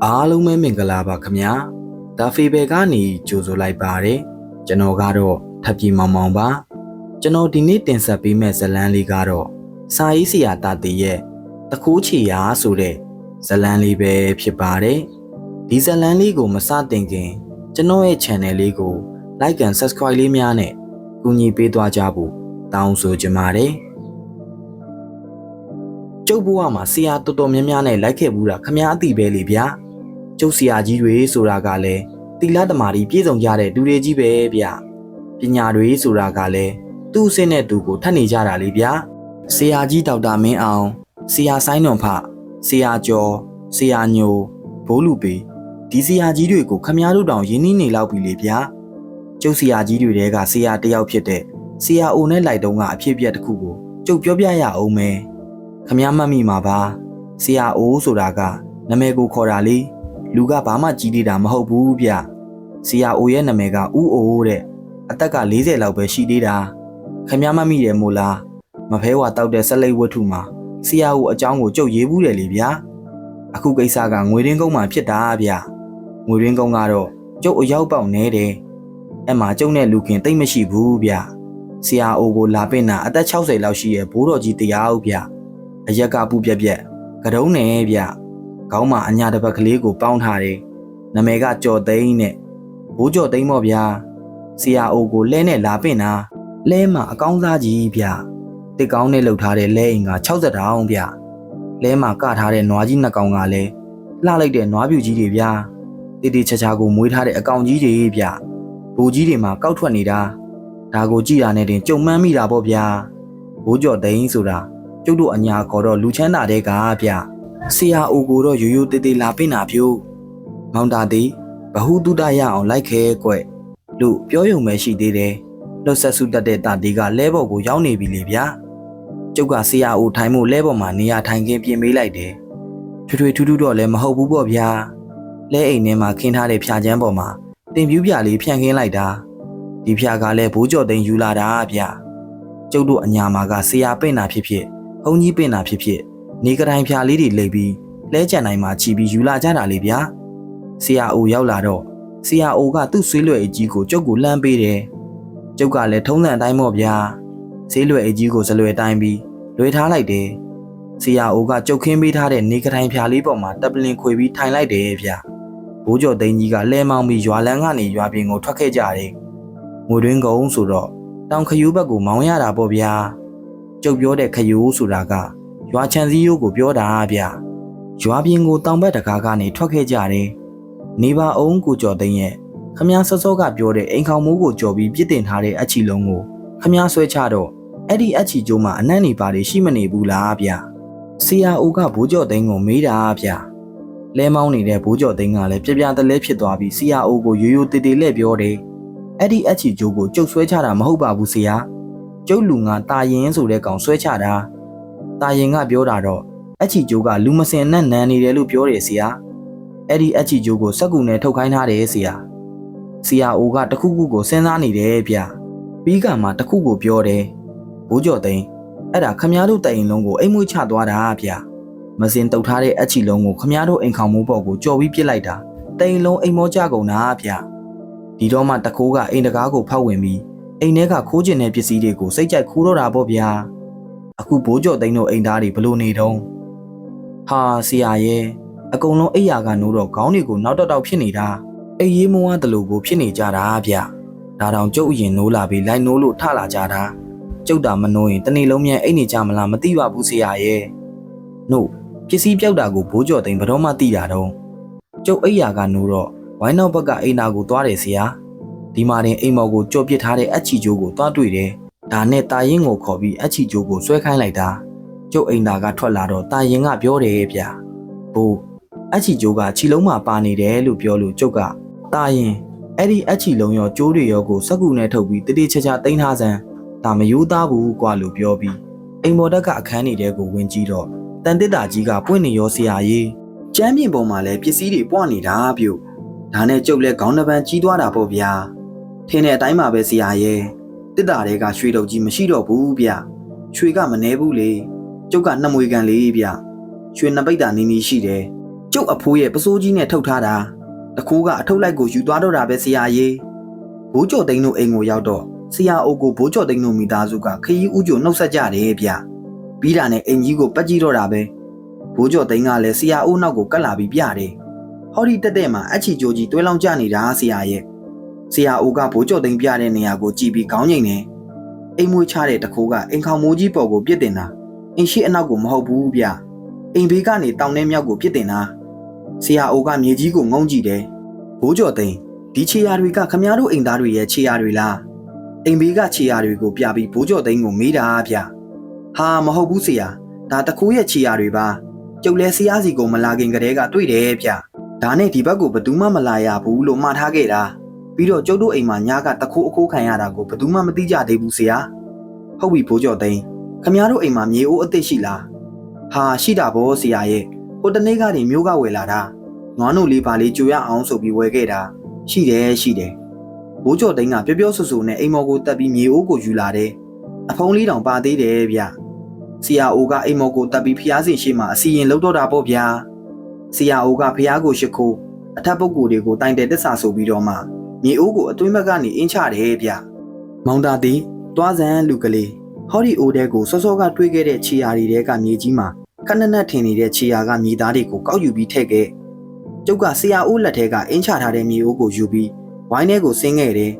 အားလုံးပဲမင်္ဂလာပါခင်ဗျာဒါဖေဘယ်ကနေကြိုဆိုလိုက်ပါတယ်ကျွန်တော်ကတော့ထပ်ပြီးမောင်မောင်ပါကျွန်တော်ဒီနေ့တင်ဆက်ပေးမယ့်ဇာတ်လမ်းလေးကတော့စာရေးဆရာတာတီရဲ့တခိုးချီရာဆိုတဲ့ဇာတ်လမ်းလေးပဲဖြစ်ပါတယ်ဒီဇာတ်လမ်းလေးကိုမစတင်ခင်ကျွန်တော်ရဲ့ channel လေးကို like and subscribe လေးများနဲ့ကူညီပေးသွားကြဖို့တောင်းဆိုချင်ပါတယ်ကျုပ်ဘဝမှာဆရာတော်တော်များများနဲ့လိုက်ခဲ့ဘူးတာခမားအသိပဲလေဗျာကျုပ်ဆရာကြီးတွေဆိုတာကလည်းတိလသမารီပြည့်စုံကြတဲ့လူတွေကြီးပဲဗျပညာတွေဆိုတာကလည်းသူ့အစ်နဲ့သူကိုထပ်နေကြတာလေဗျာဆရာကြီးဒေါက်တာမင်းအောင်ဆရာဆိုင်းတော်ဖဆရာကျော်ဆရာညိုဘိုးလူပေဒီဆရာကြီးတွေကိုခမားတို့တောင်ရင်းနှီးနေလောက်ပြီလေဗျာကျုပ်ဆရာကြီးတွေတဲကဆရာတယောက်ဖြစ်တဲ့ဆရာအိုနဲ့လိုက်တုံးကအဖြစ်အပျက်တစ်ခုကိုကျုပ်ပြောပြရအောင်မယ်ခမားမှတ်မိမှာပါဆရာအိုဆိုတာကနာမည်ကိုခေါ်တာလေလူကဘာမှကြီးသေးတာမဟုတ်ဘူးဗျဆရာအိုရဲ့နာမည်ကဦးအိုတဲ့အသက်က40လောက်ပဲရှိသေးတာခမားမှတ်မိတယ်မို့လားမဖဲဝါတောက်တဲ့ဆက်လိပ်ဝတ္ထုမှာဆရာအိုအကြောင်းကိုကျုပ်ရေးဘူးတယ်လေဗျာအခုကိစ္စကငွေရင်းကုန်းမှာဖြစ်တာဗျငွေရင်းကုန်းကတော့ကျုပ်အရောက်ပေါက်နေတယ်အဲ့မှာကျုပ်နဲ့လူခင်တိတ်မရှိဘူးဗျဆရာအိုကိုလာပင့်တာအသက်60လောက်ရှိရဲ့ဘိုးတော်ကြီးတရားဗျအရက်ကပူပြက်ပြက်ကတုံးနေဗျခေါင်းမှာအညာတစ်ပတ်ကလေးကိုပေါင်းထားတယ်နာမည်ကကျော်သိန်းနဲ့ဘိုးကျော်သိန်းပေါ့ဗျာဆရာအိုကိုလဲနဲ့လာပင့်တာလဲမှာအကောင်းစားကြီးဗျတစ်ကောင်းနဲ့လှုပ်ထားတဲ့လဲအိမ်က60တောင်ဗျလဲမှာကထားတဲ့နွားကြီးနှစ်ကောင်ကလည်းလှလိုက်တဲ့နွားပြူကြီးတွေဗျတိတိချာချာကိုမွေးထားတဲ့အကောင်ကြီးတွေဗျဘိုးကြီးတွေမှာကောက်ထွက်နေတာဒါကိုကြည့်ရတဲ့တင်ကြုံမှန်းမိတာပေါ့ဗျာဘိုးကျော်သိန်းဆိုတာကျုပ်တို့အညာခေါ်တော့လူချမ်းသာတဲ့ကဗျဆရာအိုကိုတော့ရိုးရိုးတေးသေးလာပင့်တာဖြို့မောင်တာသည်ဘဟုတုတရအောင်လိုက်ခဲကွလို့ပြောရုံပဲရှိသေးတယ်လှုပ်ဆက်စုတတ်တဲ့တာတီကလဲဘော်ကိုရောက်နေပြီလေဗျာကျုပ်ကဆရာအိုထိုင်မှုလဲဘော်မှာနေရာထိုင်ခင်းပြင်ပေးလိုက်တယ်ထွေထူးထူးတော့လည်းမဟုတ်ဘူးပေါ့ဗျာလဲအိမ်ထဲမှာခင်းထားတဲ့ဖြာချမ်းပေါ်မှာတင်ပြူးပြလေးဖြန့်ခင်းလိုက်တာဒီဖြာကလည်းဘိုးကျော်သိန်းယူလာတာဗျာကျုပ်တို့အညာမှာကဆရာပင့်တာဖြစ်ဖြစ်ဘုန်းကြီးပင့်တာဖြစ်ဖြစ်နေကတိုင်းဖြာလေးတွေလိပ်ပြီးလဲကြံတိုင်းမှာချီပြီးယူလာကြတာလေဗျာဆရာအိုရောက်လာတော့ဆရာအိုကသူ့ဆွေးလွယ်အကြီးကိုကျုပ်ကိုလှမ်းပေးတယ်ကျုပ်ကလည်းထုံးစံအတိုင်းပေါ့ဗျာဈေးလွယ်အကြီးကိုဇလွယ်တိုင်းပြီးလွယ်ထားလိုက်တယ်ဆရာအိုကကျုပ်ခင်းပေးထားတဲ့နေကတိုင်းဖြာလေးပေါ်မှာတပ်ပလင်ခွေပြီးထိုင်လိုက်တယ်ဗျာဘိုးကျော်သိန်းကြီးကလဲမောင်းပြီးရွာလန်းကနေရွာပြင်ကိုထွက်ခဲ့ကြတယ်ငွေတွင်းကုန်းဆိုတော့တောင်ခယူးဘက်ကိုမောင်းရတာပေါ့ဗျာကျုပ်ပြောတဲ့ခယူးဆိုတာကရွာချန်စည်းရိုးကိုပြောတာဗျရွာပြင်ကိုတောင်ဘက်တကားကနေထွက်ခဲ့ကြတယ်နေပါအောင်ကိုကျော်သိန်းရဲ့ခမားစောစောကပြောတဲ့အိမ်ခေါင်မိုးကိုကြော်ပြီးပြစ်တင်ထားတဲ့အချီလုံးကိုခမားဆွဲချတော့အဲ့ဒီအချီကျိုးမှာအနံ့နေပါလေရှိမနေဘူးလားဗျဆရာအိုကဘိုးကျော်သိန်းကိုမေးတာဗျလဲမောင်းနေတဲ့ဘိုးကျော်သိန်းကလည်းပြပြတလဲဖြစ်သွားပြီးဆရာအိုကိုရိုးရိုးတေးတေးလက်ပြောတယ်အဲ့ဒီအချီကျိုးကိုကျုပ်ဆွဲချတာမဟုတ်ပါဘူးဆရာကျုပ်လူငါတာရင်ဆိုတဲ့ကောင်ဆွဲချတာတာရင်ကပြောတာတော့အချီကျိုးကလူမစင်နဲ့နန်းနေတယ်လို့ပြောတယ်ဆရာအဲ့ဒီအချီကျိုးကိုစက်ကူနဲ့ထုတ်ခိုင်းထားတယ်ဆရာအိုကတခုခုကိုစဉ်းစားနေတယ်ဗျပြီးကမှတခုကိုပြောတယ်ဘိုးကျော်သိန်းအဲ့ဒါခမားတို့တိုင်လုံးကိုအိမ်မွေးချသွားတာဗျမစင်တုတ်ထားတဲ့အချီလုံးကိုခမားတို့အိမ်ခေါင်မိုးပေါ်ကိုကြော်ပြီးပစ်လိုက်တာတိုင်လုံးအိမ်မောကြကုန်တာဗျဒီတော့မှတခိုးကအိမ်တကားကိုဖောက်ဝင်ပြီးအိမ်ထဲကခိုးကျင်တဲ့ပစ္စည်းတွေကိုစိတ်ကြိုက်ခိုးတော့တာပေါ့ဗျာအခုဘိုးကျော်သိန်းတို့အိမ်သားတွေဘလို့နေတုံးဟာဆရာရဲ့အကုန်လုံးအိယာကနိုးတော့ခေါင်းတွေကိုနောက်တောက်ဖြစ်နေတာအိရေးမဝတလို့ကိုဖြစ်နေကြတာဗျဒါတောင်ကျုပ်အရင်နိုးလာပြီးလိုက်နိုးလို့ထလာကြတာကျုပ်တာမနိုးရင်တနေ့လုံးမြန်အိတ်နေကြမလားမသိပါဘူးဆရာရဲ့နို့ပစ္စည်းပြောက်တာကိုဘိုးကျော်သိန်းဘယ်တော့မှသိတာတော့ကျုပ်အိယာကနိုးတော့ဝိုင်းနောက်ဘက်ကအိမ်နာကိုသွားတယ်ဆရာဒီမှာတင်အိမ်မော်ကိုကြော်ပစ်ထားတဲ့အချီကျိုးကိုသွားတွေ့တယ်ဒါနဲ့တာရင်ကိုခေါ်ပြီးအချီကျိုးကိုဆွဲခိုင်းလိုက်တာကျုပ်အိမ်သားကထွက်လာတော့တာရင်ကပြောတယ်ဗျဘိုးအချီကျိုးကခြီလုံးမှာပါနေတယ်လို့ပြောလို့ကျုပ်ကတာရင်အဲ့ဒီအချီလုံးရောကျိုးတွေရောကိုစက်ကူနဲ့ထုတ်ပြီးတတိချာချာတိန်းထားစမ်းဒါမယိုးသားဘူးကွာလို့ပြောပြီးအိမ်မော်တက်ကအခန်းနေတဲ့ကိုဝင်ကြည့်တော့တန်တစ်တာကြီးကပွင့်နေရောဆရာကြီးကျမ်းပြင်ပေါ်မှာလည်းပစ္စည်းတွေပွားနေတာပြုတ်ဒါနဲ့ကျုပ်လည်းခေါင်းတစ်ပန်းကြီးသွားတာပေါ့ဗျာထင်းတဲ့အတိုင်းပါပဲဆရာရဲ့တစ်တာတွေကရွှေတုပ်ကြီးမရှိတော့ဘူးဗျရွှေကမနှဲဘူးလေကျုပ်ကနှစ်မွေကန်လေးဗျရွှေနှစ်ပိတ်တာနီးနီးရှိတယ် ကျုပ်အဖိုးရဲ့ပစိုးကြီးနဲ့ထုတ်ထားတာတခိုးကအထုတ်လိုက်ကိုယူသွားတော့တာပဲဆရာကြီးဘိုးကျော်သိန်းတို့အိမ်ကိုရောက်တော့ဆရာအိုကိုဘိုးကျော်သိန်းတို့မိသားစုကခရီးဥကျိုနှုတ်ဆက်ကြတယ်ဗျပြီးတာနဲ့အိမ်ကြီးကိုပတ်ကြည့်တော့တာပဲဘိုးကျော်သိန်းကလည်းဆရာအိုနောက်ကိုကတ်လာပြီးပြတယ်ဟောဒီတက်တဲ့မှာအချီကြိုကြီးတွဲလောင်းကြနေတာဆရာရဲ့ဆရာအိုကဘိုးကျော်သိန်းပြတဲ့နေရာကိုကြည့်ပြီးခေါင်းငိန်နေအိမ်မွေးချတဲ့တခိုးကအိမ်ခေါင်မိုးကြီးပေါ်ကိုပြစ်တင်တာအိမ်ရှိအနောက်ကိုမဟုတ်ဘူးဗျအိမ်ဘေးကနေတောင်ထဲမြောက်ကိုပြစ်တင်တာဆရာအိုကမြေကြီးကိုငုံကြည့်တယ်ဘိုးကျော်သိန်းဒီခြေရာတွေကခမားတို့အိမ်သားတွေရဲ့ခြေရာတွေလားအိမ်ဘေးကခြေရာတွေကိုပြပြီးဘိုးကျော်သိန်းကိုမေးတာဗျဟာမဟုတ်ဘူးဆရာဒါတခိုးရဲ့ခြေရာတွေပါကျုပ်လဲဆရာစီကိုမလာခင်ကတည်းကတွေ့တယ်ဗျဒါနဲ့ဒီဘက်ကိုဘယ်သူမှမလာရဘူးလို့မှားထားခဲ့တာပြီးတော့ကျုပ်တို့အိမ်မှာညကတခိုးအခိုးခံရတာကိုဘယ်သူမှမသိကြသေးဘူးဆရာဟုတ်ပြီဘိုးကျော်သိန်းခမားတို့အိမ်မှာမြေအိုးအသစ်ရှိလားဟာရှိတာဗောဆရာရဲ့ဟိုတနေ့ကနေမျိုးကဝယ်လာတာနွားနို့လေးပါလေးကြိုရအောင်ဆိုပြီးဝယ်ခဲ့တာရှိတယ်ဘိုးကျော်သိန်းကပြောဆူဆူနဲ့အိမ်မော်ကိုတက်ပြီးမြေအိုးကိုယူလာတယ်အဖုံးလေးတောင်ပါသေးတယ်ဗျဆရာအိုကအိမ်မော်ကိုတက်ပြီးဖျားစင်ရှိမှအစီရင်လှုပ်တော့တာပေါ့ဗျာဆရာအိုကဖျားကိုရှိခိုးအထက်ပုဂ္ဂိုလ်တွေကိုတိုင်တယ်တက်ဆာဆိုပြီးတော့မှမြေအိုးကိုအတွင်းဘက်ကနေအင်းချတယ်ဗျမောင်တာတီတွားစမ်းလူကလေးဟောဒီအိုတဲကိုစောစောကတွေးခဲ့တဲ့ခြေရာတွေတဲကမြေကြီးမှာခက်နက်နက်ထင်နေတဲ့ခြေရာကမြေသားတွေကိုကောက်ယူပြီးထည့်ခဲ့ကျုပ်ကဆရာအိုးလက်ထဲကအင်းချထားတဲ့မြေအိုးကိုယူပြီးဝိုင်းထဲကိုဆင်းခဲ့တယ်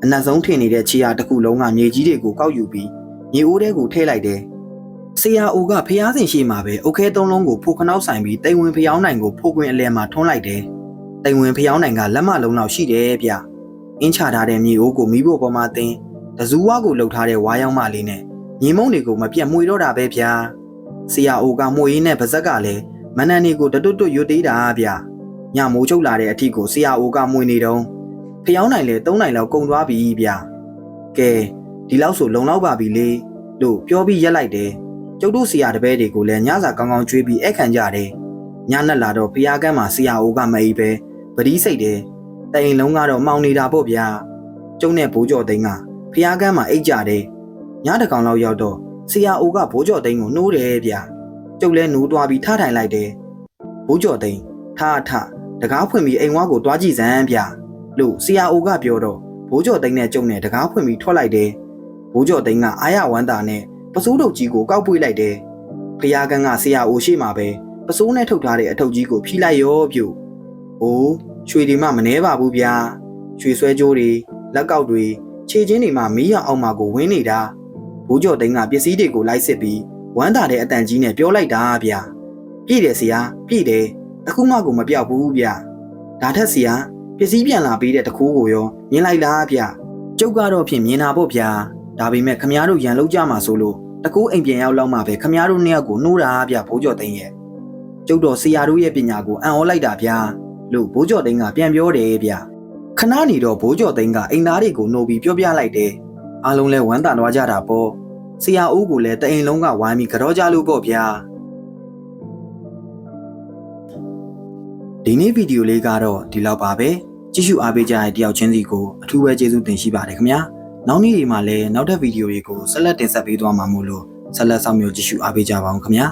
အနက်ဆုံးထင်နေတဲ့ခြေရာတစ်ခုလုံးကမြေကြီးတွေကိုကောက်ယူပြီးမြေအိုးထဲကိုထည့်လိုက်တယ်ဆရာအိုကဖျားစင်ရှိမှာပဲအုတ်ခဲသုံးလုံးကိုဖိုခနောက်ဆိုင်ပြီးတိမ်ဝင်ဖျောင်းနိုင်ကိုဖိုကွင်အလဲမှာထွန်းလိုက်တယ်တိမ်ဝင်ဖျောင်းနိုင်ကလက်မလုံးလောက်ရှိတယ်ဗျအင်းချထားတဲ့မြေအိုးကိုမီးဖို့ပေါ်မှာတင်တဇူဝါကိုလှုပ်ထားတဲ့ဝါးရောင်းမလေးနဲ့မြေမုံတွေကိုမပြတ်မှွေတော့တာပဲဗျာဆရာအိုကမှွေရင်းနဲ့ဗဇက်ကလည်းမနန်တွေကိုတွတ်ရွတ်သေးတာဗျညမိုးချုပ်လာတဲ့အထိကိုဆရာအိုကမှွေနေတော့ဖျောင်းနိုင်လေ3နိုင်လောက်ကုန်သွားပြီဗျကဲဒီလောက်ဆိုလုံလောက်ပါပြီလေလို့ပြောပြီးရက်လိုက်တယ်ကျုပ်တို့ဆရာတပည့်တွေကိုလည်းညစာကောင်းကောင်းကျွေးပြီးအခန့်ကြတယ်ညနဲ့လာတော့ဖျားကန်းမှာဆရာအိုကမအိပ်ပဲပတိစိတ်တယ်တိုင်လုံးကတော့မှောင်နေတာပေါ့ဗျာကျုံနဲ့ဘိုးကျော်သိန်းကဖျားကန်းမှာအိတ်ကြတယ်ညတကောင်လောက်ရောက်တော့ဆရာအိုကဘိုးကျော်သိန်းကိုနှိုးတယ်ဗျကျုပ်လဲနှိုးသွားပြီးထားထိုင်လိုက်တယ်ဘိုးကျော်သိန်းထတကားဖွင့်ပြီးအိမ်ဝါကိုတွားကြည့်စမ်းဗျလို့ဆရာအိုကပြောတော့ဘိုးကျော်သိန်းနဲ့ကျုံနဲ့တကားဖွင့်ပြီးထွက်လိုက်တယ်ဘိုးကျော်သိန်းကအာရဝမ်းတာနဲ့ပစိုးတုပ်ကြီးကိုကောက်ပွေးလိုက်တယ်ဖျားကန်းကဆရာအိုရှိမှာပဲပစိုးနဲ့ထုတ်ထားတဲ့အထုပ်ကြီးကိုဖြီးလိုက်ရောပြုတ်အိုးရွှေတွေမှမနှဲပါဘူးဗျာရွှေဆွဲကြိုးတွေလက်ကောက်တွေခြေချင်းတွေမှမီးရအောင်မှာကိုဝင်းနေတာဘိုးကျော်သိန်းကပစ္စည်းတွေကိုလိုက်စစ်ပြီးဝမ်းသာတဲ့အတန်ကြီးနဲ့ပြောလိုက်တာဗျာပြည့်တယ်ဆရာပြည့်တယ်အခုမှကိုမပြောက်ဘူးဗျာဒါထက်ဆရာပစ္စည်းပြန်လာပေးတဲ့တခိုးကိုရောမြင်လိုက်လားဗျာကျုပ်ကတော့ဖြင့်မြင်တာပေါ့ဗျာဒါပေမဲ့ခမားတို့ရန်လောက်ကြမှာဆိုလို့တကူအိမ်ပြန်ရောက်လောက်မှပဲခမားတို့နှစ်ယောက်ကိုနှိုးတာဗျဘိုးကျော်သိန်းရဲ့ကျုပ်တော်ဆရာတို့ရဲ့ပညာကိုအံ့ဩလိုက်တာဗျာလို့ဘိုးကျော်သိန်းကပြန်ပြောတယ်ဗျခဏနေတော့ဘိုးကျော်သိန်းကအိမ်သားတွေကိုနှိုးပြီးပြောပြလိုက်တယ်အားလုံးလဲဝမ်းသာသွားကြတာပေါ့ဆရာအိုးကိုလည်းတအိမ်လုံးကဝိုင်းပြီးကြောကြလို့ပေါ့ဗျာဒီနေ့ဗီဒီယိုလေးကတော့ဒီလောက်ပါပဲကြည့်ရှုအားပေးကြတဲ့တယောက်ချင်းစီကိုအထူးပဲကျေးဇူးတင်ရှိပါတယ်ခင်ဗျာနောက်နေ့ဒီမှာလည်းနောက်ထပ်ဗီဒီယိုတွေကိုဆက်လက်တင်ဆက်ပေးသွားမှာမို့လို့ဆက်လက်ဆောင်မျိုးကြည့်ရှုအားပေးကြပါအောင်ခင်ဗျာ